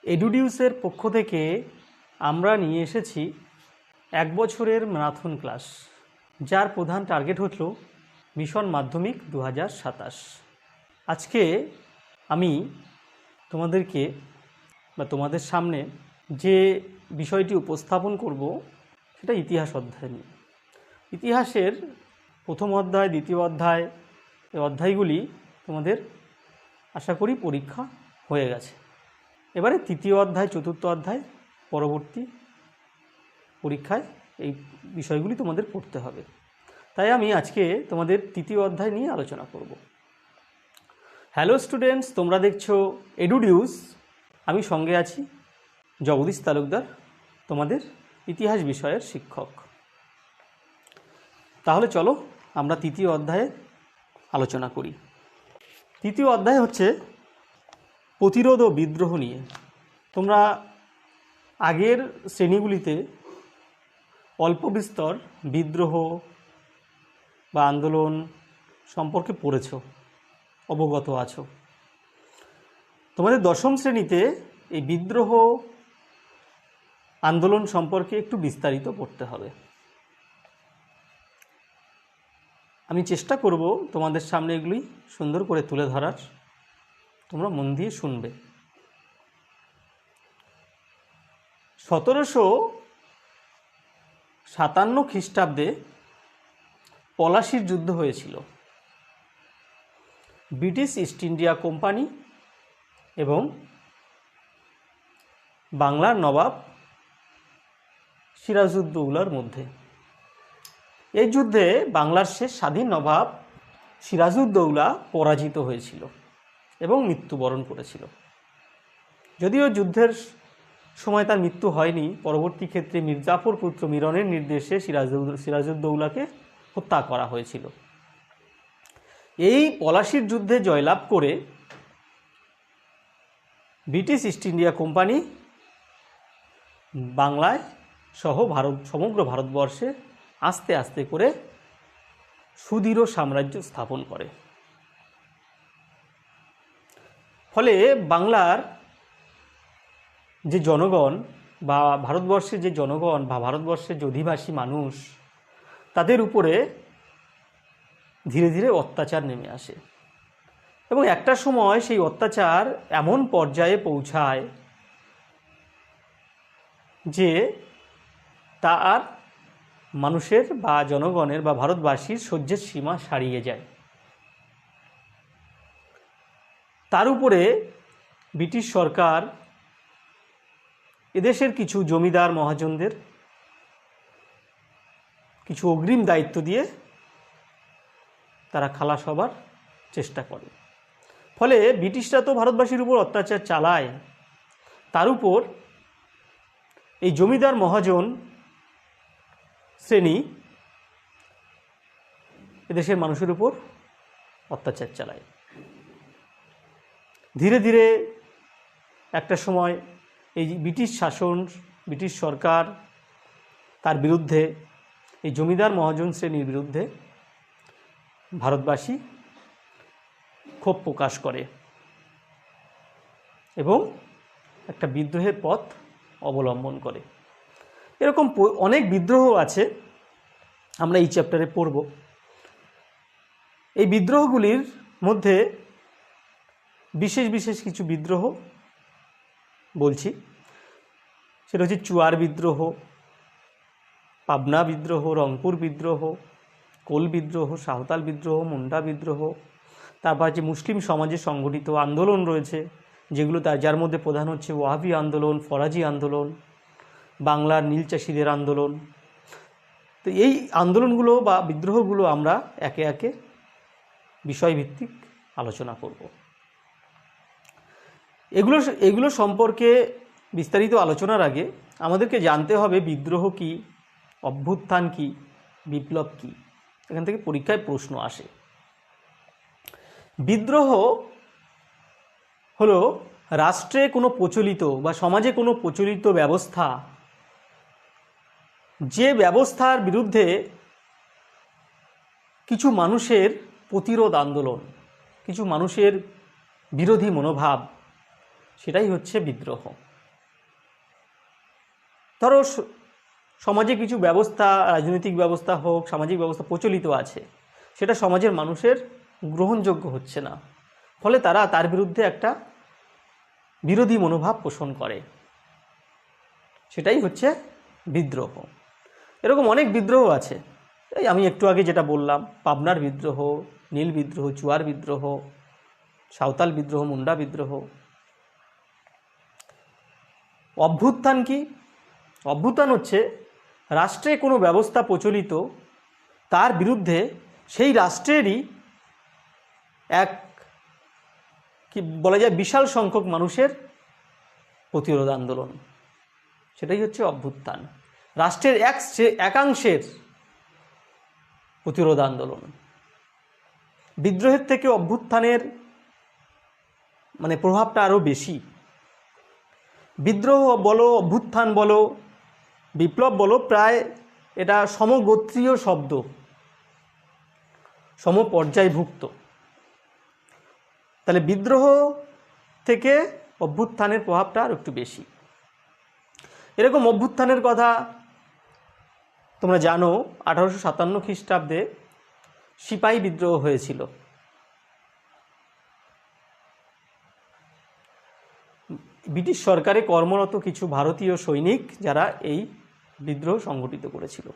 এডুডিউসের পক্ষ থেকে আমরা নিয়ে এসেছি 1 বছরের ম্যারাথন ক্লাস, যার প্রধান টার্গেট হলো মিশন মাধ্যমিক 2027। আজকে আমি তোমাদের সামনে যে বিষয়টি উপস্থাপন করব সেটা ইতিহাস অধ্যায় নিয়ে। ইতিহাসের প্রথম অধ্যায়, দ্বিতীয় অধ্যায়, এই অধ্যায়গুলি তোমাদের আশা করি পরীক্ষা হয়ে গেছে। এবারে তৃতীয় অধ্যায়, চতুর্থ অধ্যায় পরবর্তী পরীক্ষায় এই বিষয়গুলি তোমাদের পড়তে হবে। তাই আমি আজকে তোমাদের তৃতীয় অধ্যায় নিয়ে আলোচনা করব। হ্যালো স্টুডেন্টস, তোমরা দেখছো এডুডিউস। আমি সঙ্গে আছি জগদীশ তালুকদার, তোমাদের ইতিহাস বিষয়ের শিক্ষক। তাহলে চলো আমরা তৃতীয় অধ্যায়ে আলোচনা করি। তৃতীয় অধ্যায় হচ্ছে প্রতিরোধ ও বিদ্রোহ নিয়ে। তোমরা আগের শ্রেণীগুলিতে অল্প বিস্তর বিদ্রোহ বা আন্দোলন সম্পর্কে পড়েছো, অবগত আছো। তোমাদের দশম শ্রেণীতে এই বিদ্রোহ আন্দোলন সম্পর্কে একটু বিস্তারিত পড়তে হবে। আমি চেষ্টা করব তোমাদের সামনে এগুলি সুন্দর করে তুলে ধরার, তোমরা মন দিয়ে শুনবে। 1757 খ্রিস্টাব্দে পলাশির যুদ্ধ হয়েছিল। ব্রিটিশ ইস্ট ইন্ডিয়া কোম্পানি এবং বাংলার নবাব সিরাজউদ্দৌলার মধ্যে। এই যুদ্ধে বাংলার শেষ স্বাধীন নবাব সিরাজউদ্দৌলা পরাজিত হয়েছিল এবং মৃত্যুবরণ করেছিল। যদিও যুদ্ধের সময় তার মৃত্যু হয়নি, পরবর্তী ক্ষেত্রে মির্জাফর পুত্র মিরনের নির্দেশে সিরাজউদ্দৌলাকে হত্যা করা হয়েছিল। এই পলাশির যুদ্ধে জয়লাভ করে ব্রিটিশ ইস্ট ইন্ডিয়া কোম্পানি বাংলায় সহ সমগ্র ভারতবর্ষে আস্তে আস্তে করে সুদৃঢ় সাম্রাজ্য স্থাপন করে। ফলে বাংলার যে জনগণ বা ভারতবর্ষের যে জনগণ বা ভারতবর্ষের যে অধিবাসী মানুষ, তাদের উপরে ধীরে ধীরে অত্যাচার নেমে আসে এবং একটা সময় সেই অত্যাচার এমন পর্যায়ে পৌঁছায় যে তা আর মানুষের বা জনগণের বা ভারতবাসীর সহ্যের সীমা ছাড়িয়ে যায়। তার উপরে ব্রিটিশ সরকার এদেশের কিছু জমিদার মহাজনদের কিছু অগ্রিম দায়িত্ব দিয়ে তারা খালাস হবার চেষ্টা করে। ফলে ব্রিটিশরা তো ভারতবাসীর উপর অত্যাচার চালায়, তার উপর এই জমিদার মহাজন শ্রেণী এদেশের মানুষের উপর অত্যাচার চালায়। ধীরে ধীরে একটা সময় এই ব্রিটিশ শাসন, ব্রিটিশ সরকার তার বিরুদ্ধে, এই জমিদার মহাজন শ্রেণীর বিরুদ্ধে ভারতবাসী ক্ষোভ প্রকাশ করে এবং একটা বিদ্রোহের পথ অবলম্বন করে। এরকম অনেক বিদ্রোহ আছে, আমরা এই চ্যাপ্টারে পড়ব। এই বিদ্রোহগুলির মধ্যে বিশেষ বিশেষ কিছু বিদ্রোহ বলছি। সেটা হচ্ছে চুয়ার বিদ্রোহ, পাবনা বিদ্রোহ, রংপুর বিদ্রোহ, কোল বিদ্রোহ, সাঁওতাল বিদ্রোহ, মুন্ডা বিদ্রোহ। তারপর যে মুসলিম সমাজে সংগঠিত আন্দোলন রয়েছে, যেগুলো যার মধ্যে প্রধান হচ্ছে ওয়াহাবি আন্দোলন, ফরাজি আন্দোলন, বাংলার নীল চাষিদের আন্দোলন। তো এই আন্দোলনগুলো বা বিদ্রোহগুলো আমরা একে একে বিষয়ভিত্তিক আলোচনা করব। এগুলো সম্পর্কে বিস্তারিত আলোচনার আগে আমাদেরকে জানতে হবে বিদ্রোহ কি, অভ্যুত্থান কি, বিপ্লব কি। এখান থেকে পরীক্ষায় প্রশ্ন আসে। বিদ্রোহ হলো রাষ্ট্রে কোনো প্রচলিত বা সমাজে কোনো প্রচলিত ব্যবস্থা, যে ব্যবস্থার বিরুদ্ধে কিছু মানুষের প্রতিরোধ আন্দোলন, কিছু মানুষের বিরোধী মনোভাব, সেটাই হচ্ছে বিদ্রোহ। ধরো সমাজে কিছু ব্যবস্থা, রাজনৈতিক ব্যবস্থা হোক, সামাজিক ব্যবস্থা প্রচলিত আছে, সেটা সমাজের মানুষের গ্রহণযোগ্য হচ্ছে না, ফলে তারা তার বিরুদ্ধে একটা বিরোধী মনোভাব পোষণ করে, সেটাই হচ্ছে বিদ্রোহ। এরকম অনেক বিদ্রোহ আছে, এই আমি একটু আগে যেটা বললাম, পাবনার বিদ্রোহ, নীল বিদ্রোহ, চুয়ার বিদ্রোহ, সাঁওতাল বিদ্রোহ, মুন্ডা বিদ্রোহ। অভ্যুত্থান কি? অভ্যুত্থান হচ্ছে রাষ্ট্রে কোনো ব্যবস্থা প্রচলিত, তার বিরুদ্ধে সেই রাষ্ট্রেরই এক কি বলা যায় বিশাল সংখ্যক মানুষের প্রতিরোধ আন্দোলন, সেটাই হচ্ছে অভ্যুত্থান। রাষ্ট্রের একাংশের প্রতিরোধ আন্দোলন। বিদ্রোহের থেকে অভ্যুত্থানের প্রভাবটা আরও বেশি। বিদ্রোহ বলো, অভ্যুত্থান বলো, বিপ্লব বলো, প্রায় এটা সমগোত্রীয় শব্দ, সমপর্যায়ভুক্ত। তাহলে বিদ্রোহ থেকে অভ্যুত্থানের প্রভাবটা আর একটু বেশি। এরকম অভ্যুত্থানের কথা তোমরা জানো, 1857 খ্রিস্টাব্দে সিপাহী বিদ্রোহ হয়েছিল। ব্রিটিশ সরকারে কর্মরত কিছু ভারতীয় সৈনিক যারা এই বিদ্রোহ সংগঠিত করেছিল।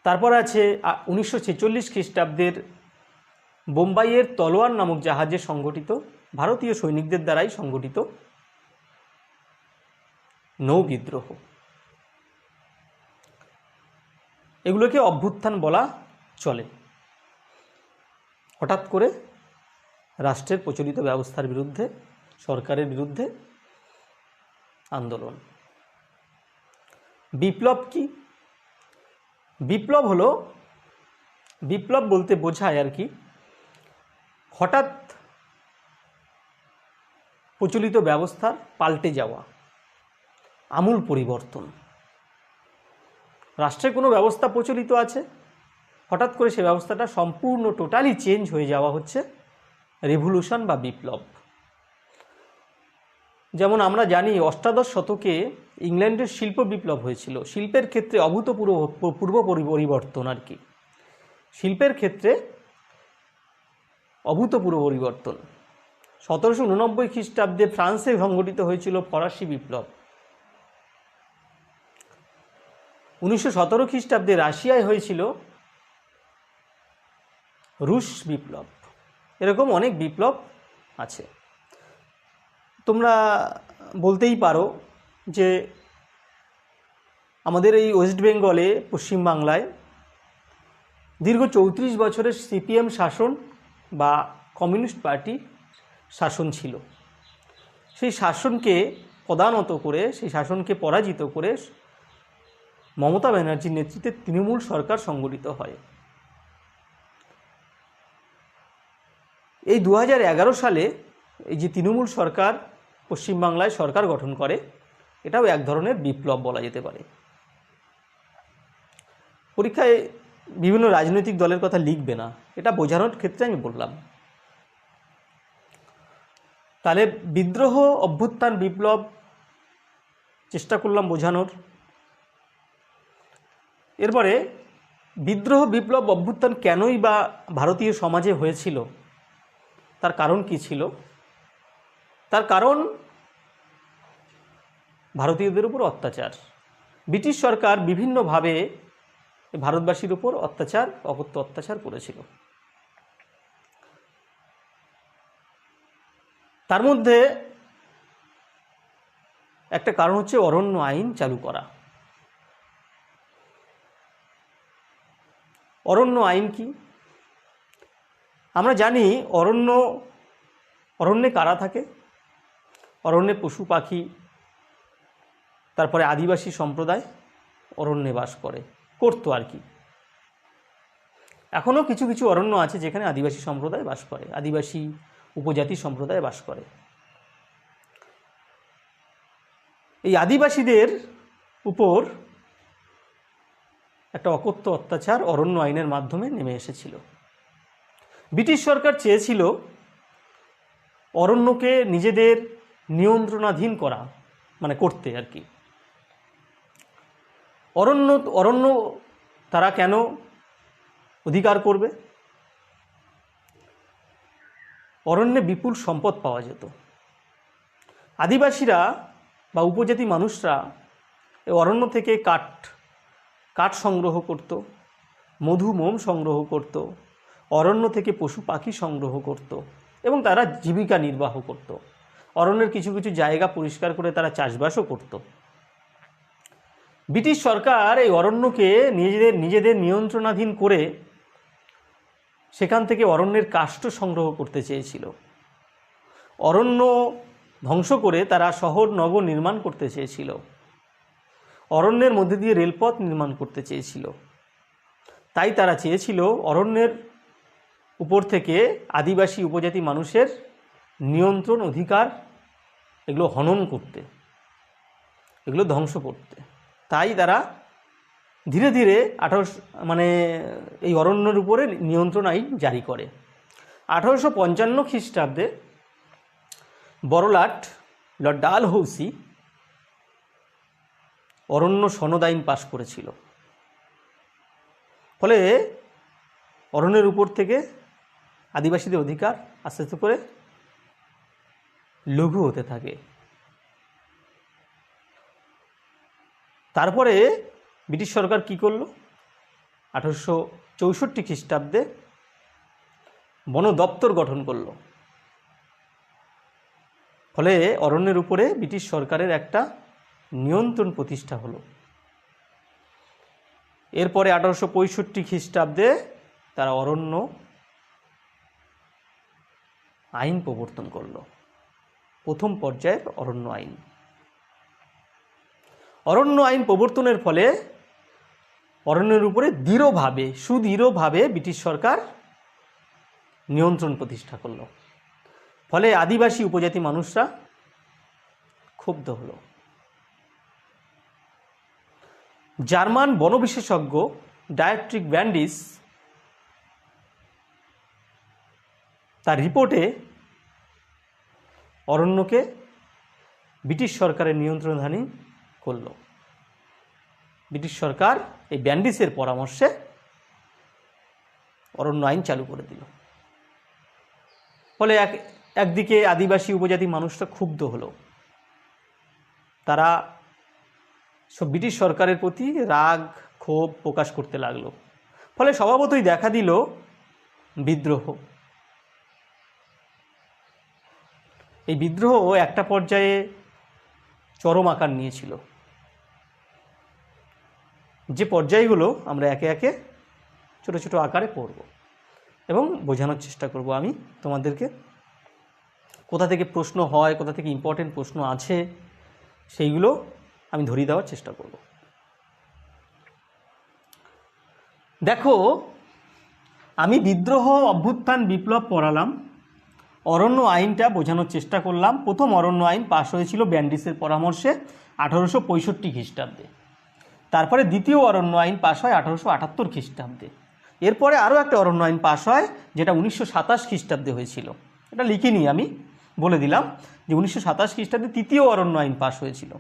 তারপর আছে 1946 খ্রিস্টাব্দের বোম্বাইয়ের তলোয়ার নামক জাহাজে সংগঠিত, ভারতীয় সৈনিকদের দ্বারাই সংগঠিত নৌ বিদ্রোহ। এগুলোকে অভ্যুত্থান বলা চলে। হঠাৎ করে রাষ্ট্রের প্রচলিত ব্যবস্থার বিরুদ্ধে, সরকারের বিরুদ্ধে আন্দোলন। বিপ্লব কি? বিপ্লব হলো, বিপ্লব বলতে বোঝায় আর কি হঠাৎ প্রচলিত ব্যবস্থার পাল্টে যাওয়া, আমূল পরিবর্তন। রাষ্ট্রে কোনো ব্যবস্থা প্রচলিত আছে, হঠাৎ করে সে ব্যবস্থাটা সম্পূর্ণ টোটালি চেঞ্জ হয়ে যাওয়া হচ্ছে রেভলিউশন বা বিপ্লব। যেমন আমরা জানি অষ্টাদশ শতকে ইংল্যান্ডের শিল্প বিপ্লব হয়েছিল। শিল্পের ক্ষেত্রে অভূতপূর্ব পরিবর্তন আর কি, শিল্পের ক্ষেত্রে অভূতপূর্ব পরিবর্তন। 1789 খ্রিস্টাব্দে ফ্রান্সে সংগঠিত হয়েছিল ফরাসি বিপ্লব। 1917 খ্রিস্টাব্দে রাশিয়ায় হয়েছিল রুশ বিপ্লব। এরকম অনেক বিপ্লব আছে। তোমরা বলতেই পারো যে আমাদের এই ওয়েস্ট বেঙ্গলে, পশ্চিমবাংলায় দীর্ঘ 34 বছরের সিপিএম শাসন বা কমিউনিস্ট পার্টি শাসন ছিল। সেই শাসনকে পদানত করে, সেই শাসনকে পরাজিত করে মমতা ব্যানার্জির নেতৃত্বে তৃণমূল সরকার সংগঠিত হয়। এই 2011 সালে এই যে তৃণমূল সরকার পশ্চিমবাংলায় সরকার গঠন করে, এটাও এক ধরনের বিপ্লব বলা যেতে পারে। পরীক্ষায় বিভিন্ন রাজনৈতিক দলের কথা লিখবে না, এটা বোঝানোর ক্ষেত্রে আমি বললাম। তাহলে বিদ্রোহ, অভ্যুত্থান, বিপ্লব চেষ্টা করলাম বোঝানোর। এরপরে বিদ্রোহ, বিপ্লব, অভ্যুত্থান কেনই বা ভারতীয় সমাজে হয়েছিল, তার কারণ কি ছিল? তার কারণ ভারতীয়দের উপর অত্যাচার। ব্রিটিশ সরকার বিভিন্নভাবে ভারতবাসীর উপর অত্যাচার, অকথ্য অত্যাচার করেছিল। তার মধ্যে একটা কারণ হচ্ছে অরণ্য আইন চালু করা। অরণ্য আইন কি? আমরা জানি অরণ্যে কারা থাকে? অরণ্যে পশু পাখি, তারপরে আদিবাসী সম্প্রদায় অরণ্যে বাস করতো আর কি। এখনও কিছু কিছু অরণ্য আছে যেখানে আদিবাসী সম্প্রদায় বাস করে, আদিবাসী উপজাতি সম্প্রদায় বাস করে। এই আদিবাসীদের উপর একটা অকথ্য অত্যাচার অরণ্য আইনের মাধ্যমে নেমে এসেছিল। ব্রিটিশ সরকার চেয়েছিল অরণ্যকে নিজেদের নিয়ন্ত্রণাধীন করা, মানে করতে আর কি। অরণ্য তারা কেন অধিকার করবে? অরণ্যে বিপুল সম্পদ পাওয়া যেত। আদিবাসীরা বা উপজাতি মানুষরা এই অরণ্য থেকে কাঠ সংগ্রহ করত, মধু মোম সংগ্রহ করত, অরণ্য থেকে পশু পাখি সংগ্রহ করত এবং তারা জীবিকা নির্বাহ করত। অরণ্যের কিছু কিছু জায়গা পরিষ্কার করে তারা চাষবাসও করত। ব্রিটিশ সরকার এই অরণ্যকে নিজেদের নিয়ন্ত্রণাধীন করে সেখান থেকে অরণ্যের কাষ্ঠ সংগ্রহ করতে চেয়েছিল। অরণ্য ধ্বংস করে তারা শহর নগর নির্মাণ করতে চেয়েছিল। অরণ্যের মধ্যে দিয়ে রেলপথ নির্মাণ করতে চেয়েছিল। তাই তারা চেয়েছিল অরণ্যের উপর থেকে আদিবাসী উপজাতি মানুষের নিয়ন্ত্রণ অধিকার এগুলো হনন করতে, এগুলো ধ্বংস করতে। তাই তারা ধীরে ধীরে এই অরণ্যের উপরে নিয়ন্ত্রণ আইন জারি করে। 1855 খ্রিস্টাব্দে বড়লাট লর্ড ডালহৌসি অরণ্য সনদ আইন পাশ করেছিল। ফলে অরণ্যের উপর থেকে আদিবাসীদের অধিকার আস্তে আস্তে করে লঘু হতে থাকে। তারপরে ব্রিটিশ সরকার কি করলো? 1864 খ্রিস্টাব্দে বন দপ্তর গঠন করলো। ফলে অরণ্যের উপরে ব্রিটিশ সরকারের একটা নিয়ন্ত্রণ প্রতিষ্ঠা হলো। এরপরে 1865 খ্রিস্টাব্দে তারা অরণ্য আইন প্রবর্তন করলো, প্রথম পর্যায়ের অরণ্য আইন। অরণ্য আইন প্রবর্তনের ফলে অরণ্যের উপরে সুদৃঢ়ভাবে ব্রিটিশ সরকার নিয়ন্ত্রণ প্রতিষ্ঠা করলো। ফলে আদিবাসী উপজাতি মানুষরা ক্ষুব্ধ হলো। জার্মান বনবিশেষজ্ঞ ডায়েট্রিক ব্যান্ডিস তার রিপোর্টে অরণ্যকে ব্রিটিশ সরকারের নিয়ন্ত্রণাধীন করল। ব্রিটিশ সরকার এই ব্যান্ডিসের পরামর্শে অরণ্য আইন চালু করে দিল। ফলে একদিকে আদিবাসী উপজাতি মানুষরা ক্ষুব্ধ হলো, তারা সব ব্রিটিশ সরকারের প্রতি রাগ ক্ষোভ প্রকাশ করতে লাগলো। ফলে স্বভাবতই দেখা দিল বিদ্রোহ। এই বিদ্রোহ একটা পর্যায়ে চরম আকার নিয়েছিল, যে পর্যায়গুলো আমরা একে একে ছোট ছোট আকারে পড়ব এবং বোঝানোর চেষ্টা করব আমি তোমাদেরকে। কোথা থেকে প্রশ্ন হয়, কোথা থেকে ইম্পর্টেন্ট প্রশ্ন আছে, সেইগুলো আমি ধরিয়ে দেওয়ার চেষ্টা করব। দেখো, আমি বিদ্রোহ, অভ্যুত্থান, বিপ্লব পড়ালাম, অরণ্য আইনটা বোঝানোর চেষ্টা করলাম। প্রথম অরণ্য আইন পাশ হয়েছিল ব্যান্ডিসের পরামর্শে 1865 খ্রিস্টাব্দে। তারপরে দ্বিতীয় অরণ্য আইন পাশ হয় 1878 খ্রিস্টাব্দে। এরপরে আরও একটা অরণ্য আইন পাশ হয়, যেটা 1927 খ্রিস্টাব্দে হয়েছিল। এটা লিখিনি, আমি বলে দিলাম যে 1927 খ্রিস্টাব্দে তৃতীয় অরণ্য আইন পাশ হয়েছিল।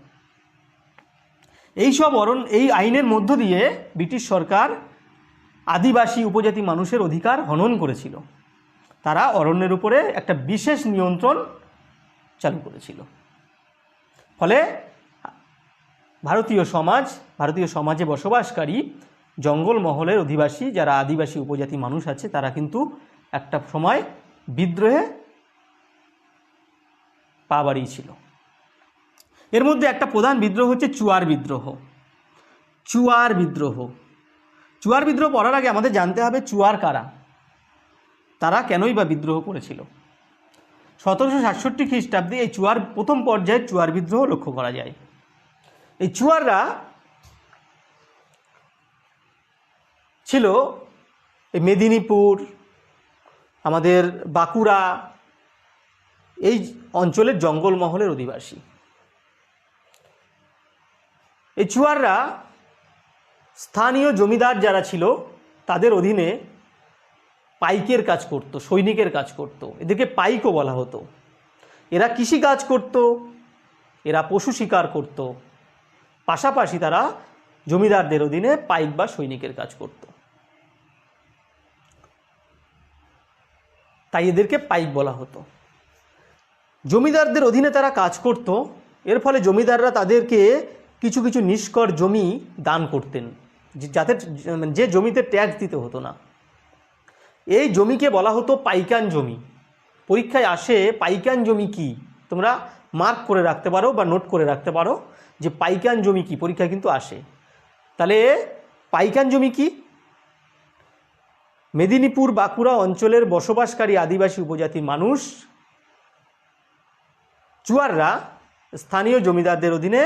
এই আইনের মধ্য দিয়ে ব্রিটিশ সরকার আদিবাসী উপজাতি মানুষের অধিকার হনন করেছিল। তারা অরণ্যের উপরে একটা বিশেষ নিয়ন্ত্রণ চালু করেছিল। ফলে ভারতীয় সমাজে বসবাসকারী জঙ্গলমহলের অধিবাসী যারা আদিবাসী উপজাতি মানুষ আছে, তারা কিন্তু একটা সময় বিদ্রোহে পা বাড়িয়েছিল। এর মধ্যে একটা প্রধান বিদ্রোহ হচ্ছে চুয়ার বিদ্রোহ। চুয়ার বিদ্রোহ পড়ার আগে আমাদের জানতে হবে চুয়ার কারা, তারা কেনই বা বিদ্রোহ করেছিল। 1767 খ্রিস্টাব্দে এই প্রথম পর্যায়ে চুয়ার বিদ্রোহ লক্ষ্য করা যায়। এই চুয়াররা ছিল এই মেদিনীপুর, আমাদের বাঁকুড়া, এই অঞ্চলের জঙ্গলমহলের অধিবাসী। এই চুয়াররা স্থানীয় জমিদার যারা ছিল তাদের অধীনে পাইকের কাজ করত, সৈনিকের কাজ করত। এদেরকে পাইকও বলা হতো। এরা কৃষি কাজ করত, এরা পশু শিকার করত, পাশাপাশি তারা জমিদারদের অধীনে পাইক বা সৈনিকের কাজ করত, তাই এদেরকে পাইক বলা হতো। জমিদারদের অধীনে তারা কাজ করত, এর ফলে জমিদাররা তাদেরকে কিছু কিছু নিষ্কর জমি দান করতেন, যাতে যে জমিতে ট্যাক্স দিতে হতো না। এই জমিকে বলা হতো পাইকান জমি। পরীক্ষায় আসে পাইকান জমি কি, তোমরা মার্ক করে রাখতে পারো বা নোট করে রাখতে পারো যে পাইকান জমি কি, পরীক্ষায় কিন্তু আসে। তাহলে পাইকান জমি কি? মেদিনীপুর বাঁকুড়া অঞ্চলের বসবাসকারী আদিবাসী উপজাতির মানুষ, চুয়াররা স্থানীয় জমিদারদের অধীনে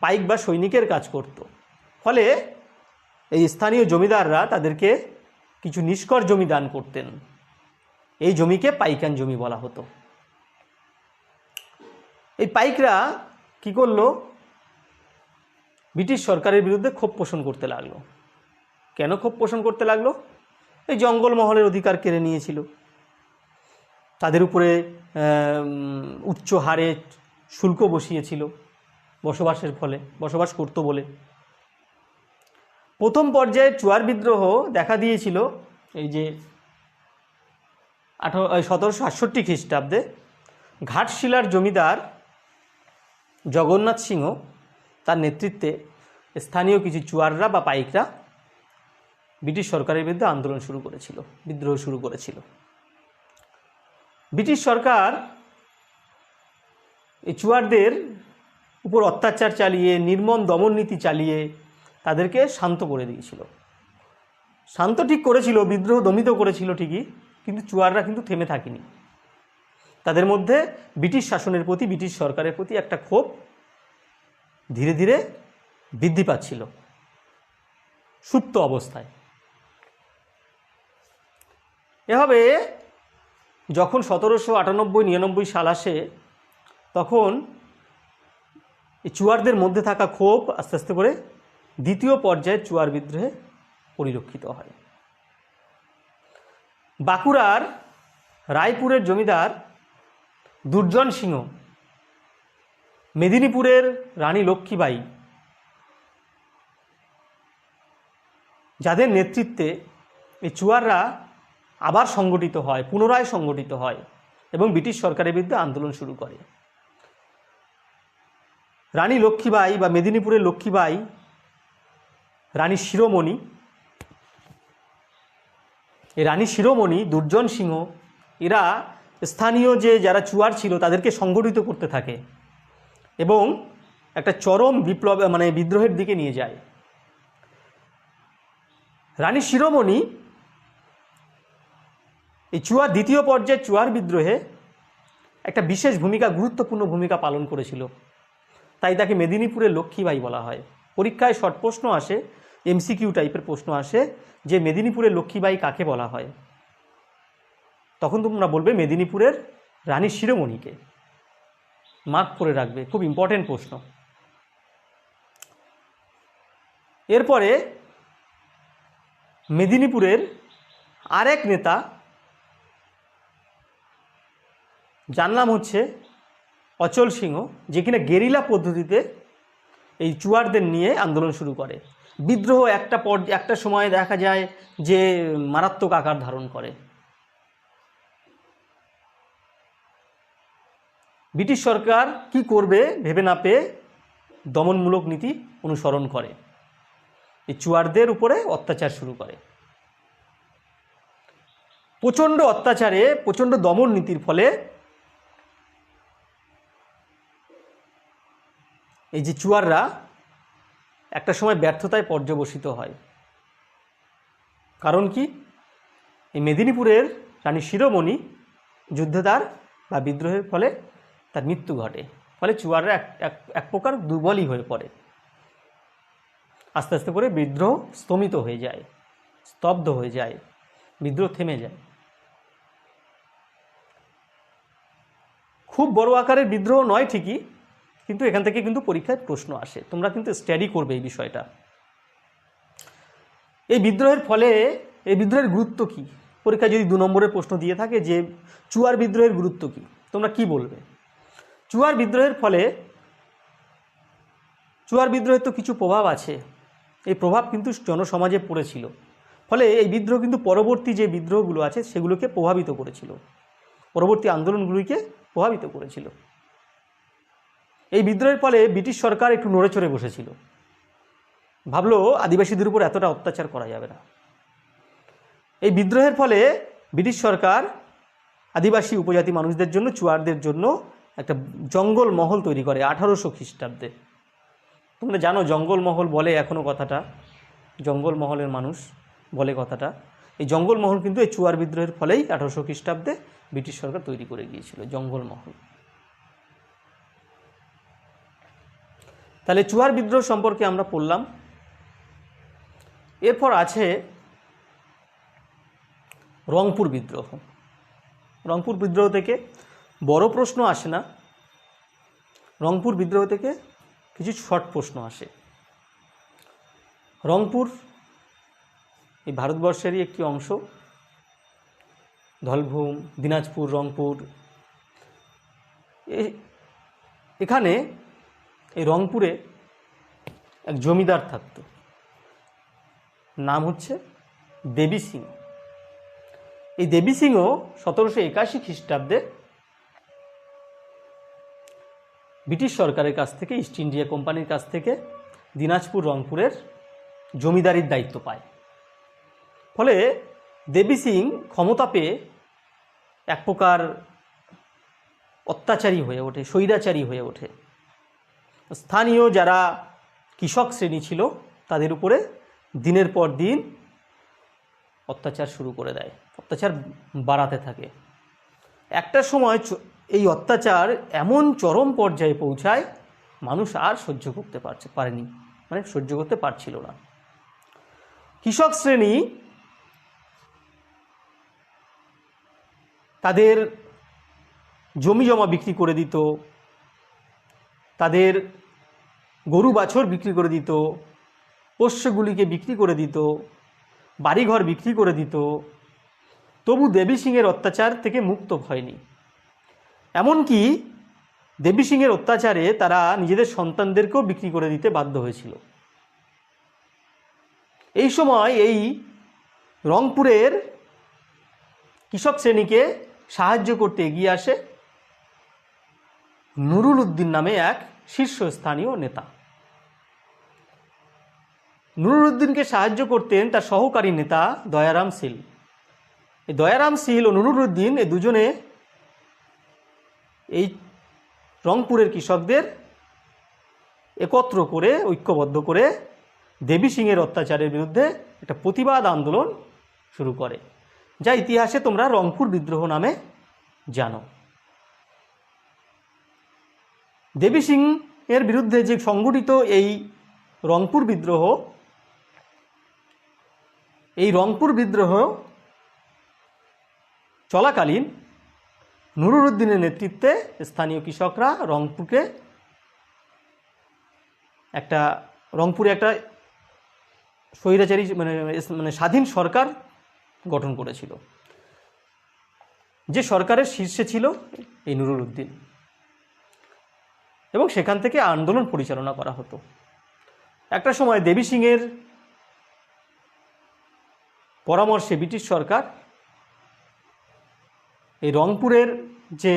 পাইক বা সৈনিকের কাজ করত। ফলে এই স্থানীয় জমিদাররা তাদেরকে কিছু নিষ্কর জমি দান করতেন। এই জমিকে পাইকান জমি বলা হতো। এই পাইকরা কি করলো? ব্রিটিশ সরকারের বিরুদ্ধে ক্ষোভ পোষণ করতে লাগলো। কেন ক্ষোভ পোষণ করতে লাগলো? এই জঙ্গলমহলের অধিকার কেড়ে নিয়েছিল, তাদের উপরে উচ্চ হারে শুল্ক বসিয়েছিল বসবাসের ফলে, বসবাস করতো বলে। প্রথম পর্যায়ে চুয়ার বিদ্রোহ দেখা দিয়েছিল এই যে 1768 খ্রিস্টাব্দে। ঘাটশিলার জমিদার জগন্নাথ সিংহ তার নেতৃত্বে স্থানীয় কিছু চুয়াররা বা পাইকরা ব্রিটিশ সরকারের বিরুদ্ধে আন্দোলন শুরু করেছিল, বিদ্রোহ শুরু করেছিল। ব্রিটিশ সরকার এই চুয়ারদের উপর অত্যাচার চালিয়ে, নির্মম দমন নীতি চালিয়ে তাদেরকে শান্ত করে দিয়েছিল। শান্ত ঠিক করেছিল, বিদ্রোহ দমিত করেছিল ঠিকই, কিন্তু চুয়াররা কিন্তু থেমে থাকেনি। তাদের মধ্যে ব্রিটিশ শাসনের প্রতি, ব্রিটিশ সরকারের প্রতি একটা ক্ষোভ ধীরে ধীরে বৃদ্ধি পাচ্ছিল সুপ্ত অবস্থায়। এভাবে যখন 1798-99 সাল আসে, তখন এই চুয়ারদের মধ্যে থাকা ক্ষোভ আস্তে আস্তে করে দ্বিতীয় পর্যায়ে চুয়ার বিদ্রোহে পরিলক্ষিত হয়। বাঁকুড়ার রায়পুরের জমিদার দুর্জন সিংহ, মেদিনীপুরের রানী লক্ষ্মীবাঈ, যাদের নেতৃত্বে এই চুয়াররা আবার সংগঠিত হয়, পুনরায় সংগঠিত হয় এবং ব্রিটিশ সরকারের বিরুদ্ধে আন্দোলন শুরু করে। রানী লক্ষ্মীবাঈ বা মেদিনীপুরের লক্ষ্মীবাঈ, রানী শিরোমণি, এই রানী শিরোমণি, দুর্জন সিংহ, এরা স্থানীয় যারা চুয়ার ছিল তাদেরকে সংগঠিত করতে থাকে এবং একটা চরম বিপ্লব বিদ্রোহের দিকে নিয়ে যায়। রানী শিরোমণি এই দ্বিতীয় পর্যায়ে চুয়ার বিদ্রোহে একটা বিশেষ ভূমিকা, গুরুত্বপূর্ণ ভূমিকা পালন করেছিল, তাই তাকে মেদিনীপুরের লক্ষ্মীবাঈ বলা হয়। পরীক্ষায় শর্ট প্রশ্ন আসে, এমসিকিউ টাইপের প্রশ্ন আসে যে মেদিনীপুরের লক্ষ্মীবাঈ কাকে বলা হয়, তখন তোমরা বলবে মেদিনীপুরের রানী শিরোমণিকে। মার্ক করে রাখবে, খুব ইম্পর্টেন্ট প্রশ্ন। এরপরে মেদিনীপুরের আরেক নেতা, যার নাম হচ্ছে অচল সিংহ, যে কিনা গেরিলা পদ্ধতিতে এই চুয়ারদের নিয়ে আন্দোলন শুরু করে। বিদ্রোহ একটা সময় দেখা যায় যে মারাত্মক আকার ধারণ করে। ব্রিটিশ সরকার কি করবে ভেবে না পেয়ে দমনমূলক নীতি অনুসরণ করে, এই চুয়ারদের উপরে অত্যাচার শুরু করে। প্রচণ্ড অত্যাচারে, প্রচণ্ড দমন নীতির ফলে এই যে চুয়াররা একটা সময় ব্যর্থতায় পর্যবসিত হয়। কারণ কি? এই মেদিনীপুরের রানী শিরোমণি যুদ্ধে বা বিদ্রোহের ফলে তার মৃত্যু ঘটে। ফলে চুয়াররা এক প্রকার দুর্বলই হয়ে পড়ে। আস্তে আস্তে করে বিদ্রোহ স্তমিত হয়ে যায়, স্তব্ধ হয়ে যায়, বিদ্রোহ থেমে যায়। খুব বড় আকারের বিদ্রোহ নয় ঠিকই, কিন্তু এখান থেকে কিন্তু পরীক্ষায় প্রশ্ন আসে, তোমরা কিন্তু স্টাডি করবে এই বিষয়টা। এই বিদ্রোহের ফলে, এই বিদ্রোহের গুরুত্ব কি? পরীক্ষায় যদি 2 নম্বরের প্রশ্ন দিয়ে থাকে যে চুয়ার বিদ্রোহের গুরুত্ব কি, তোমরা কি বলবে? চুয়ার বিদ্রোহের ফলে চুয়ার বিদ্রোহের তো কিছু প্রভাব আছে, এই প্রভাব কিন্তু জনসমাজে পড়েছিল, ফলে এই বিদ্রোহ কিন্তু পরবর্তী যে বিদ্রোহগুলো আছে সেগুলোকে প্রভাবিত করেছিল, পরবর্তী আন্দোলনগুলিকে প্রভাবিত করেছিল। এই বিদ্রোহের ফলে ব্রিটিশ সরকার একটু নড়ে চড়ে বসেছিল, ভাবলো আদিবাসীদের উপর এতটা অত্যাচার করা যাবে না। এই বিদ্রোহের ফলে ব্রিটিশ সরকার আদিবাসী উপজাতি মানুষদের জন্য, চুয়ারদের জন্য একটা জঙ্গল মহল তৈরি করে 1800 খ্রিস্টাব্দে। তোমরা জানো জঙ্গল মহল বলে এখনও কথাটা, জঙ্গল মহলের মানুষ বলে কথাটা। এই জঙ্গল মহল কিন্তু এই চুয়ার বিদ্রোহের ফলেই 1800 খ্রিস্টাব্দে ব্রিটিশ সরকার তৈরি করে গিয়েছিল, জঙ্গল মহল। তাহলে চুয়ার বিদ্রোহ সম্পর্কে আমরা পড়লাম। এরপর আছে রংপুর বিদ্রোহ। রংপুর বিদ্রোহ থেকে বড় প্রশ্ন আসে না, রংপুর বিদ্রোহ থেকে কিছু শর্ট প্রশ্ন আসে। রংপুর এই ভারতবর্ষেরই একটি অংশ, ধলভূম, দিনাজপুর, রংপুর। এখানে এই রংপুরে এক জমিদার থাকত, নাম হচ্ছে দেবী সিং। এই দেবী সিংও 1781 খ্রিস্টাব্দে ব্রিটিশ সরকারের কাছ থেকে, ইস্ট ইন্ডিয়া কোম্পানির কাছ থেকে দিনাজপুর, রংপুরের জমিদারির দায়িত্ব পায়। ফলে দেবী সিং ক্ষমতা পেয়ে এক প্রকার অত্যাচারী হয়ে ওঠে, স্বৈরাচারী হয়ে ওঠে। স্থানীয় যারা কৃষক শ্রেণী ছিল তাদের উপরে দিনের পর দিন অত্যাচার শুরু করে দেয়, অত্যাচার বাড়াতে থাকে। একটা সময় এই অত্যাচার এমন চরম পর্যায়ে পৌঁছায় মানুষ আর সহ্য করতে পারেনি, মানে সহ্য করতে পারছিল না। কৃষক শ্রেণী তাদের জমি জমা বিক্রি করে দিত, তাদের গরু বাছর বিক্রি করে দিত, পোষ্যগুলিকে বিক্রি করে দিত, বাড়িঘর বিক্রি করে দিত, তবু দেবী সিংয়ের অত্যাচার থেকে মুক্ত হয়নি। এমনকি দেবী সিংয়ের অত্যাচারে তারা নিজেদের সন্তানদেরকেও বিক্রি করে দিতে বাধ্য হয়েছিল। এই সময় এই রংপুরের কৃষক শ্রেণীকে সাহায্য করতে এগিয়ে আসে নুরুল উদ্দিন নামে এক শীর্ষস্থানীয় নেতা। নুরুল উদ্দিনকে সাহায্য করতেন তার সহকারী নেতা দয়ারাম শীল। এই দয়ারাম শীল ও নুরুল উদ্দিন এই দুজনে এই রংপুরের কৃষকদের একত্র করে, ঐক্যবদ্ধ করে দেবী সিংয়ের অত্যাচারের বিরুদ্ধে একটা প্রতিবাদ আন্দোলন শুরু করে, যা ইতিহাসে তোমরা রংপুর বিদ্রোহ নামে জানো। দেবী সিং এর বিরুদ্ধে যে সংগঠিত এই রংপুর বিদ্রোহ, এই রংপুর বিদ্রোহ চলাকালীন নুরুল উদ্দিনের নেতৃত্বে স্থানীয় কৃষকরা রংপুরে একটা স্বৈরাচারী মানে স্বাধীন সরকার গঠন করেছিল, যে সরকারের শীর্ষে ছিল এই নুরুল উদ্দিন, এবং সেখান থেকে আন্দোলন পরিচালনা করা হতো। একটা সময় দেবী সিংয়ের পরামর্শে ব্রিটিশ সরকার এই রংপুরের যে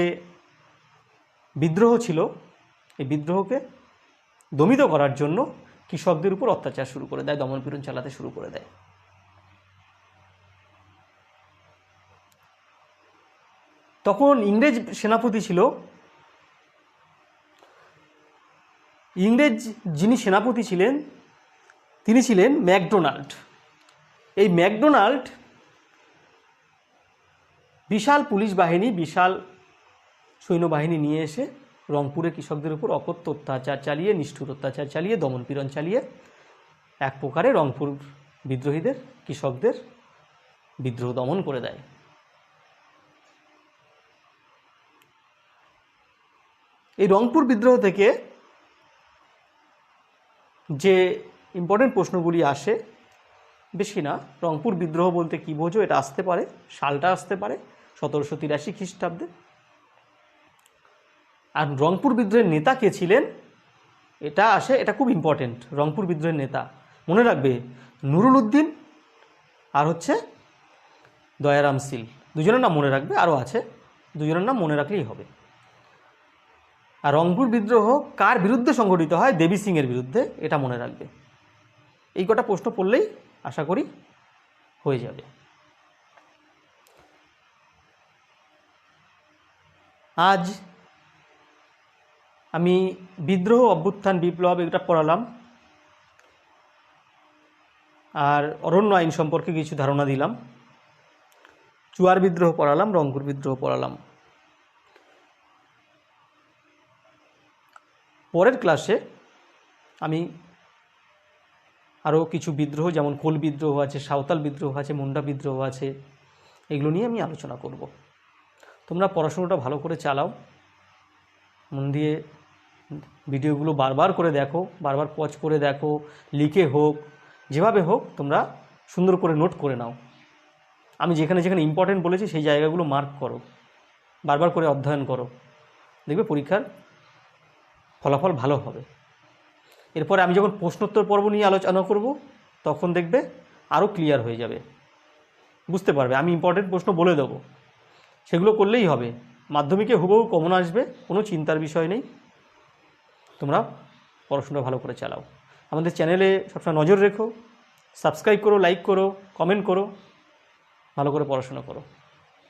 বিদ্রোহ ছিল, এই বিদ্রোহকে দমিত করার জন্য কৃষকদের উপর অত্যাচার শুরু করে দেয়, দমনপীড়ন চালাতে শুরু করে দেয়। তখন ইংরেজ সেনাপতি ছিল, ইংরেজ যিনি সেনাপতি ছিলেন তিনি ছিলেন ম্যাকডোনাল্ড। এই ম্যাকডোনাল্ড বিশাল পুলিশ বাহিনী, বিশাল সৈন্যবাহিনী নিয়ে এসে রংপুরের কৃষকদের উপর অকথ্য অত্যাচার চালিয়ে, নিষ্ঠুর অত্যাচার চালিয়ে, দমনপীড়ন চালিয়ে এক প্রকারে রংপুর বিদ্রোহীদের, কৃষকদের বিদ্রোহ দমন করে দেয়। এই রংপুর বিদ্রোহ থেকে যে ইম্পর্টেন্ট প্রশ্নগুলি আসে, বেশি না, রংপুর বিদ্রোহ বলতে কী বোঝো এটা আসতে পারে, সালটা আসতে পারে 1783 খ্রিস্টাব্দে। আর রংপুর বিদ্রোহের নেতা কে ছিলেন এটা আসে, এটা খুব ইম্পর্টেন্ট। রংপুর বিদ্রোহের নেতা মনে রাখবে, নুরুল উদ্দিন আর হচ্ছে দয়ারাম শীল, দুজনের নাম মনে রাখবে, আরও আছে, দুজনের নাম মনে রাখলেই হবে। আর রংপুর বিদ্রোহ কার বিরুদ্ধে সংঘটিত হয়? দেবী সিংয়ের বিরুদ্ধে, এটা মনে রাখবে। এই কটা প্রশ্ন পড়লেই আশা করি হয়ে যাবে। আজ আমি বিদ্রোহ, অভ্যুত্থান, বিপ্লব এটা পড়ালাম, আর অরণ্য আইন সম্পর্কে কিছু ধারণা দিলাম, চুয়ার বিদ্রোহ পড়ালাম, রংপুর বিদ্রোহ পড়ালাম। পরের ক্লাসে আমি আরও কিছু বিদ্রোহ, যেমন কোল বিদ্রোহ আছে, সাঁওতাল বিদ্রোহ আছে, মুন্ডা বিদ্রোহ আছে, এগুলো নিয়ে আমি আলোচনা করব। তোমরা পড়াশোনাটা ভালো করে চালাও, মন দিয়ে ভিডিওগুলো বারবার করে দেখো, বারবার পজ করে দেখো, লিখে হোক, যেভাবে হোক তোমরা সুন্দর করে নোট করে নাও। আমি যেখানে যেখানে ইম্পর্টেন্ট বলেছি সেই জায়গাগুলো মার্ক করো, বারবার করে অধ্যয়ন করো, দেখবে পরীক্ষার ফলাফল ভালো হবে। এরপরে আমি যখন প্রশ্নোত্তর পর্ব নিয়ে আলোচনা করব, তখন দেখবে আরও ক্লিয়ার হয়ে যাবে, বুঝতে পারবে। আমি ইম্পর্টেন্ট প্রশ্ন বলে দেবো, সেগুলো করলেই হবে। মাধ্যমিকে হুবহু কমন আসবে, কোনো চিন্তার বিষয় নেই। তোমরা পড়াশোনা ভালো করে চালাও। আমাদের চ্যানেলে সবসময় নজর রেখো, সাবস্ক্রাইব করো, লাইক করো, কমেন্ট করো, ভালো করে পড়াশোনা করো।